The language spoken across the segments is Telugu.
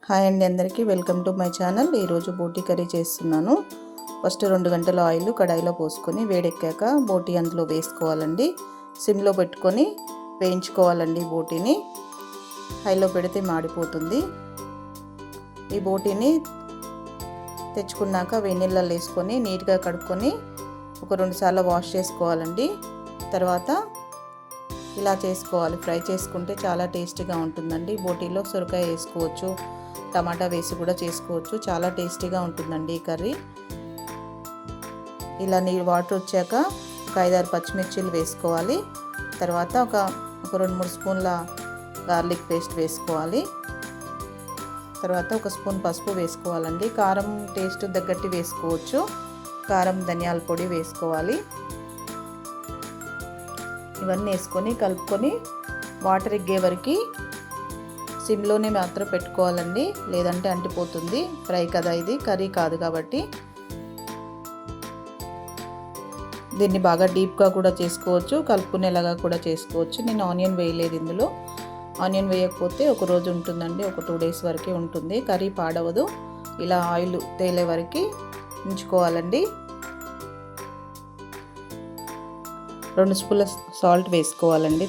హాయ్ అండి, అందరికీ వెల్కమ్ టు మై ఛానల్. ఈరోజు బోటీ కర్రీ చేస్తున్నాను. ఫస్ట్ 2 గంటల ఆయిల్ కడాయిలో పోసుకొని వేడెక్కాక బోటీ అందులో వేసుకోవాలండి. సిమ్లో పెట్టుకొని వేయించుకోవాలండి. బోటీని హైలో పెడితే మాడిపోతుంది. ఈ బోటీని తెచ్చుకున్నాక వేడి నీళ్ళల్లో వేసుకొని నీట్గా కడుక్కొని ఒక 2 సార్లు వాష్ చేసుకోవాలండి. తర్వాత ఇలా చేసుకోవాలి. ఫ్రై చేసుకుంటే చాలా టేస్టీగా ఉంటుందండి. బోటీలో సొరకాయ వేసుకోవచ్చు, టమాటా వేసి కూడా చేసుకోవచ్చు. చాలా టేస్టీగా ఉంటుందండి ఈ కర్రీ. ఇలా వాటర్ వచ్చాక ఒక 5-6 పచ్చిమిర్చీలు వేసుకోవాలి. తర్వాత ఒక 2-3 స్పూన్ల గార్లిక్ పేస్ట్ వేసుకోవాలి. తర్వాత ఒక స్పూన్ పసుపు వేసుకోవాలండి. కారం టేస్ట్ తగ్గట్టు వేసుకోవచ్చు. కారం, ధనియాల పొడి వేసుకోవాలి. ఇవన్నీ వేసుకొని కలుపుకొని వాటర్ ఎగ్గే వరకు సిమ్లోనే మాత్రం పెట్టుకోవాలండి, లేదంటే అంటిపోతుంది. ఫ్రై కదా, ఇది కర్రీ కాదు కాబట్టి. దీన్ని బాగా డీప్గా కూడా చేసుకోవచ్చు, కలుపుకునేలాగా కూడా చేసుకోవచ్చు. నేను ఆనియన్ వేయలేదు ఇందులో. ఆనియన్ వేయకపోతే ఒక రోజు ఉంటుందండి, ఒక 2 డేస్ వరకే ఉంటుంది. కర్రీ పాడవదు. ఇలా ఆయిల్ తేలే వరకు ఉంచుకోవాలండి. 2 స్పూన్ల సాల్ట్ వేసుకోవాలండి.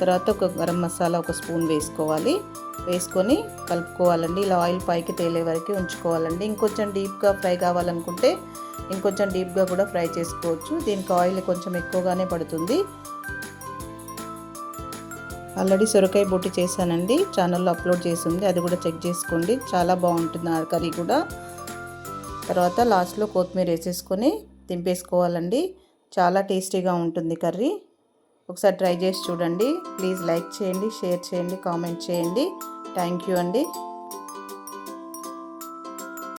తర్వాత ఒక గరం మసాలా 1 స్పూన్ వేసుకోవాలి. వేసుకొని కలుపుకోవాలండి. ఇలా ఆయిల్ పైకి తేలే వరకు ఉంచుకోవాలండి. ఇంకొంచెం డీప్గా ఫ్రై కావాలనుకుంటే ఇంకొంచెం డీప్గా కూడా ఫ్రై చేసుకోవచ్చు. దీనికి ఆయిల్ కొంచెం ఎక్కువగానే పడుతుంది. ఆల్రెడీ సొరకాయ బోటీ చేశానండి, ఛానల్లో అప్లోడ్ చేసింది, అది కూడా చెక్ చేసుకోండి. చాలా బాగుంటుంది ఆ కర్రీ కూడా. తర్వాత లాస్ట్లో కొత్తిమీర వేసేసుకొని దింపేసుకోవాలండి. చాలా టేస్టీగా ఉంటుంది కర్రీ. ఒకసారి ట్రై చేసి చూడండి. ప్లీజ్ లైక్ చేయండి, షేర్ చేయండి, కామెంట్ చేయండి. థ్యాంక్ యూ అండి.